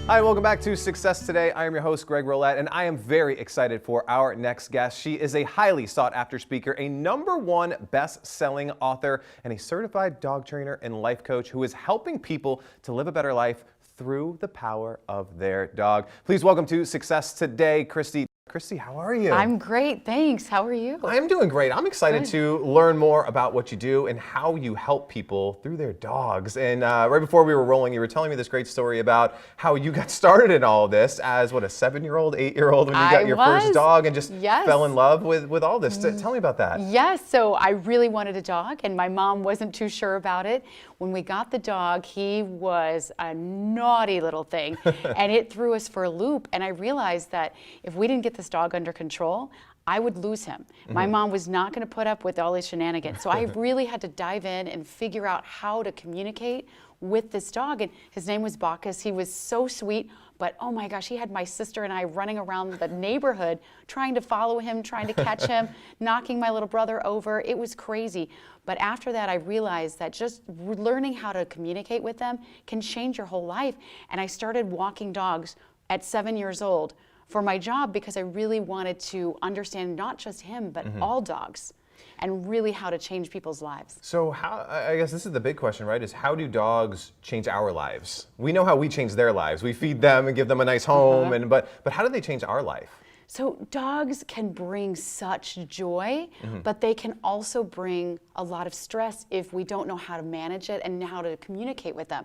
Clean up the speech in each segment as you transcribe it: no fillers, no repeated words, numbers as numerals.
Hi, welcome back to Success Today. I am your host, Greg Rollett, and I am very excited for our next guest. She is a highly sought-after speaker, a #1 best-selling author, and a certified dog trainer and life coach who is helping people to live a better life through the power of their dog. Please welcome to Success Today, Christy. Christy, how are you? I'm great, thanks. How are you? I'm doing great. I'm excited to learn more about what you do and how you help people through their dogs. And right before we were rolling, you were telling me this great story about how you got started in all of this as, what, a 7-year-old, 8-year-old when you got your first dog and just fell in love with all this. Tell me about that. Yes, so I really wanted a dog and my mom wasn't too sure about it. When we got the dog, he was a naughty little thing and it threw us for a loop. And I realized that if we didn't get this dog under control, I would lose him. My mom was not going to put up with all these shenanigans. So I really had to dive in and figure out how to communicate with this dog. And his name was Bacchus. He was so sweet, but oh my gosh, he had my sister and I running around the neighborhood trying to follow him, trying to catch him, knocking my little brother over. It was crazy. But after that, I realized that just learning how to communicate with them can change your whole life. And I started walking dogs at 7 years old for my job because I really wanted to understand not just him, but all dogs and really how to change people's lives. So how, I guess this is the big question, right, is how do dogs change our lives? We know how we change their lives. We feed them and give them a nice home, but how do they change our life? So dogs can bring such joy, but they can also bring a lot of stress if we don't know how to manage it and how to communicate with them.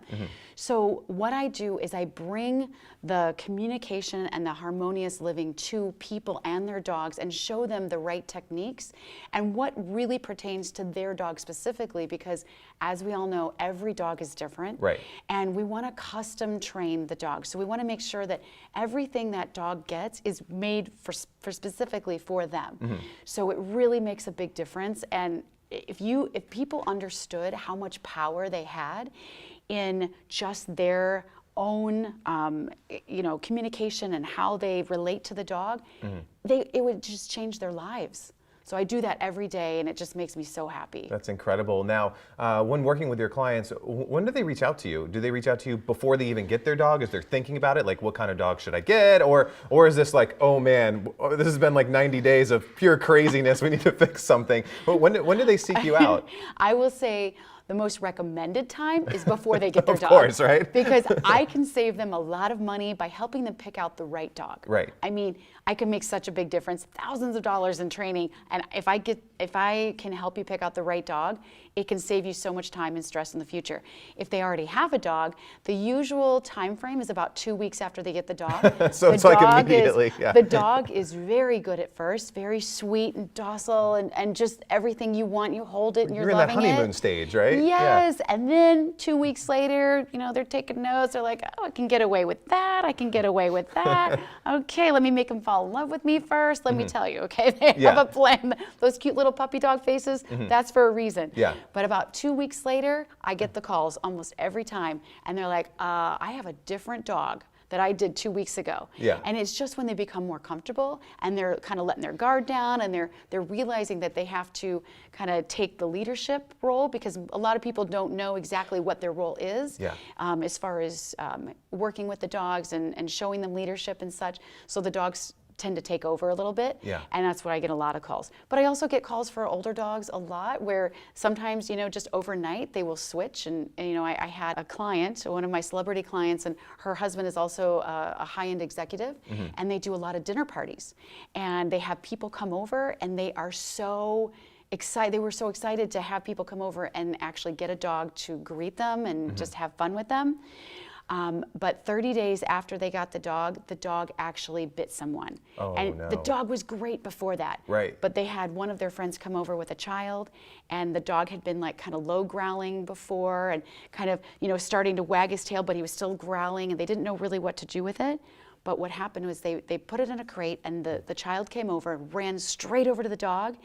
So what I do is I bring the communication and the harmonious living to people and their dogs and show them the right techniques and what really pertains to their dog specifically, because as we all know, every dog is different. Right. And we want to custom train the dog. So we want to make sure that everything that dog gets is made for specifically for them. So it really makes a big difference. And if people understood how much power they had in just their own communication and how they relate to the dog, it would just change their lives. So I do that every day, and it just makes me so happy. That's incredible. Now, when working with your clients, when do they reach out to you? Do they reach out to you before they even get their dog? Is they're thinking about it, like, what kind of dog should I get? Or is this like, oh man, this has been like 90 days of pure craziness, we need to fix something? When do they seek you out? I will say the most recommended time is before they get their dog. Of course, right? Because I can save them a lot of money by helping them pick out the right dog. Right. I mean, I can make such a big difference, thousands of dollars in training, and if I can help you pick out the right dog, it can save you so much time and stress in the future. If they already have a dog, the usual time frame is about 2 weeks after they get the dog. So it's like immediately. The dog is very good at first, very sweet and docile and just everything you want. You hold it and you're loving it. You're in that honeymoon stage, right? Yes, and then 2 weeks later, they're taking notes. They're like, oh, I can get away with that. I can get away with that. Okay, let me make them fall in love with me first. Let me tell you, okay? They have a plan. Those cute little puppy dog faces, that's for a reason. Yeah. But about 2 weeks later, I get the calls almost every time, and they're like, I have a different dog that I did 2 weeks ago. Yeah. And it's just when they become more comfortable and they're kind of letting their guard down and they're realizing that they have to kind of take the leadership role, because a lot of people don't know exactly what their role is as far as working with the dogs and showing them leadership and such. So the dogs tend to take over a little bit, and that's what I get a lot of calls. But I also get calls for older dogs a lot, where sometimes, just overnight they will switch. And I had a client, one of my celebrity clients, and her husband is also a high-end executive, and they do a lot of dinner parties. And they have people come over, and they are so excited. They were so excited to have people come over and actually get a dog to greet them and just have fun with them. But 30 days after they got the dog actually bit someone. Oh, and no. the dog was great before that. Right. But they had one of their friends come over with a child, and the dog had been like kind of low growling before and kind of, starting to wag his tail, but he was still growling, and they didn't know really what to do with it. But what happened was they put it in a crate, and the child came over and ran straight over to the dog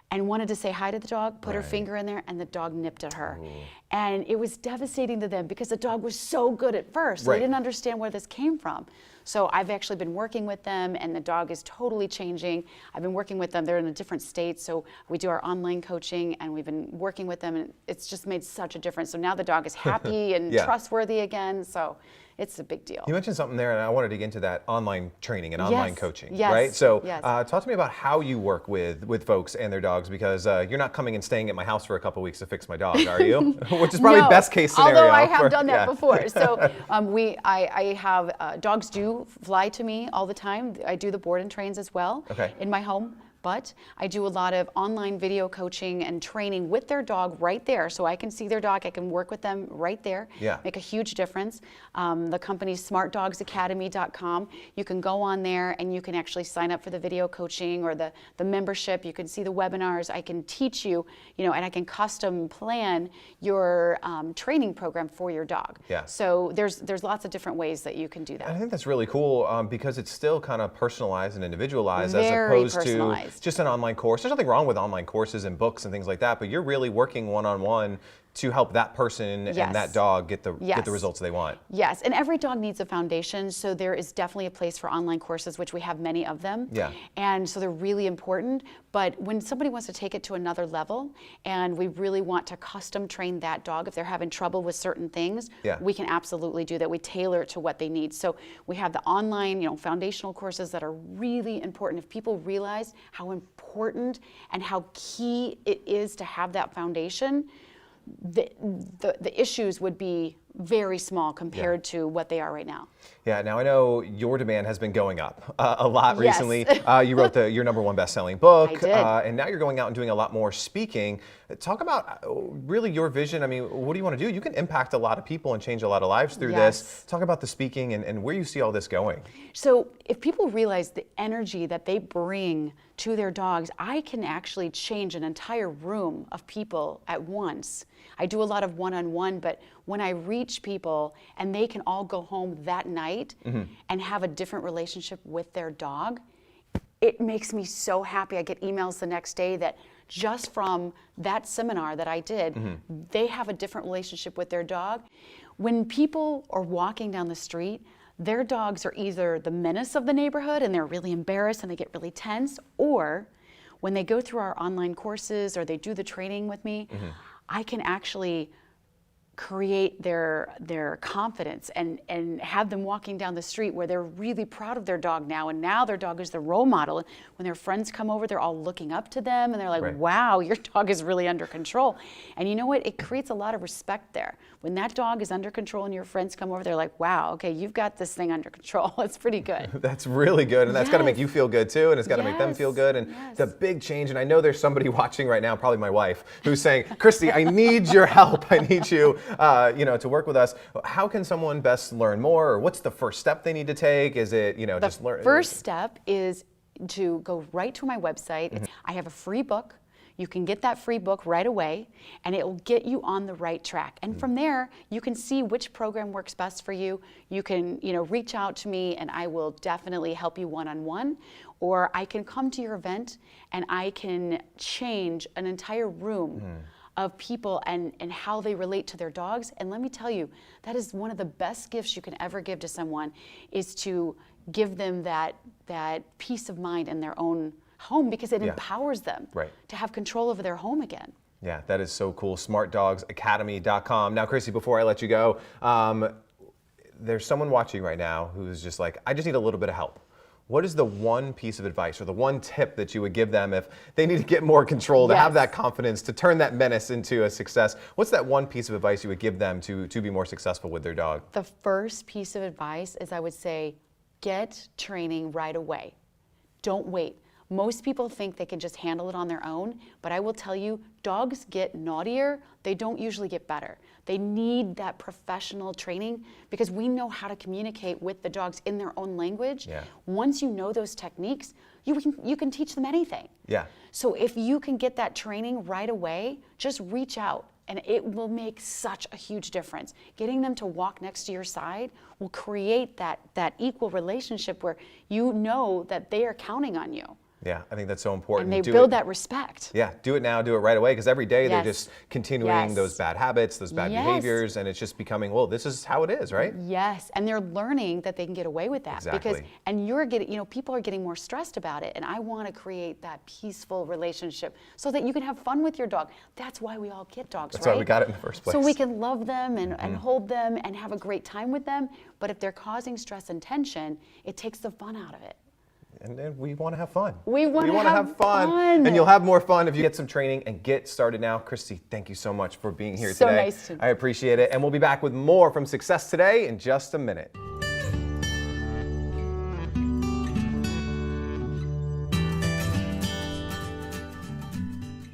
and wanted to say hi to the dog, put her finger in there, and the dog nipped at her. Ooh. And it was devastating to them because the dog was so good at first. So they didn't understand where this came from. So I've actually been working with them, and the dog is totally changing. I've been working with them. They're in a different state, so we do our online coaching, and we've been working with them, and it's just made such a difference. So now the dog is happy and Yeah. trustworthy again. So it's a big deal. You mentioned something there, and I wanted to get into that online training and online Yes, coaching, yes, right? So yes. talk to me about how you work with folks and their dogs, because you're not coming and staying at my house for a couple weeks to fix my dog, are you? Which is probably No, best case scenario. Although I have for- done that yeah. before. So I have, dogs do fly to me all the time. I do the board and trains as well Okay. in my home. But I do a lot of online video coaching and training with their dog right there. So I can see their dog, I can work with them right there, Yeah. make a huge difference. The company's smartdogsacademy.com. You can go on there and you can actually sign up for the video coaching or the membership. You can see the webinars. I can teach you, and I can custom plan your training program for your dog. Yeah. So there's lots of different ways that you can do that. I think that's really cool because it's still kind of personalized and individualized as Very opposed personalized. to just an online course. There's nothing wrong with online courses and books and things like that, but you're really working one-on-one to help that person Yes. and that dog get the Yes. results they want. Yes, and every dog needs a foundation, so there is definitely a place for online courses, which we have many of them. Yeah. And so they're really important, but when somebody wants to take it to another level, and we really want to custom train that dog, if they're having trouble with certain things, Yeah. we can absolutely do that. We tailor it to what they need. So we have the online, foundational courses that are really important. If people realize how important and how key it is to have that foundation, the issues would be very small compared to what they are right now. Yeah, now I know your demand has been going up a lot Yes. recently. You wrote your #1 best-selling book, I did. And now you're going out and doing a lot more speaking. Talk about really your vision. I mean, what do you want to do? You can impact a lot of people and change a lot of lives through Yes. this. Talk about the speaking and where you see all this going. So if people realize the energy that they bring to their dogs, I can actually change an entire room of people at once. I do a lot of one-on-one, but when I reach people and they can all go home that night and have a different relationship with their dog, it makes me so happy. I get emails the next day that just from that seminar that I did, they have a different relationship with their dog. When people are walking down the street, their dogs are either the menace of the neighborhood and they're really embarrassed and they get really tense, or when they go through our online courses or they do the training with me, I can actually create their confidence and have them walking down the street where they're really proud of their dog now, and now their dog is the role model. When their friends come over, they're all looking up to them and they're like, Right. wow, your dog is really under control. And you know what? It creates a lot of respect there. When that dog is under control and your friends come over, they're like, wow, okay, you've got this thing under control. It's pretty good. That's really good, and that's got to make Yes. you feel good too, and it's got to make them feel Yes, good. And yes. the big change, and I know there's somebody watching right now, probably my wife, who's saying, "Christy, I need your help. I need you, to work with us." How can someone best learn more, or what's the first step they need to take? Is it, just learn? First step is to go right to my website. I have a free book. You can get that free book right away, and it will get you on the right track. And from there, you can see which program works best for you. You can, reach out to me, and I will definitely help you one-on-one. Or I can come to your event, and I can change an entire room of people and how they relate to their dogs. And let me tell you, that is one of the best gifts you can ever give to someone, is to give them that peace of mind in their own home, because it Yeah. empowers them Right. to have control over their home again. Yeah, that is so cool. SmartDogsAcademy.com. Now, Chrissy, before I let you go, there's someone watching right now who's just like, I just need a little bit of help. What is the one piece of advice or the one tip that you would give them if they need to get more control, to have Yes. that confidence, to turn that menace into a success? What's that one piece of advice you would give them to be more successful with their dog? The first piece of advice is, I would say, get training right away. Don't wait. Most people think they can just handle it on their own, but I will tell you, dogs get naughtier. They don't usually get better. They need that professional training, because we know how to communicate with the dogs in their own language. Yeah. Once you know those techniques, you can teach them anything. Yeah. So if you can get that training right away, just reach out, and it will make such a huge difference. Getting them to walk next to your side will create that equal relationship where you know that they are counting on you. Yeah, I think that's so important. And they Do build it. that respect. Yeah, do it now, do it right away, because every day they're Yes. just continuing Yes. those bad habits, those bad Yes. behaviors, and it's just becoming, well, this is how it is, right? Yes, and they're learning that they can get away with that because, Exactly. and you're getting, people are getting more stressed about it, and I want to create that peaceful relationship so that you can have fun with your dog. That's why we all get dogs, That's right? why we got it in the first place. So we can love them and hold them and have a great time with them, but if they're causing stress and tension, it takes the fun out of it. And then we want to have fun. We wanna wanna have fun. And you'll have more fun if you get some training and get started now. Christy, thank you so much for being here So today. nice to- I appreciate it. And we'll be back with more from Success Today in just a minute.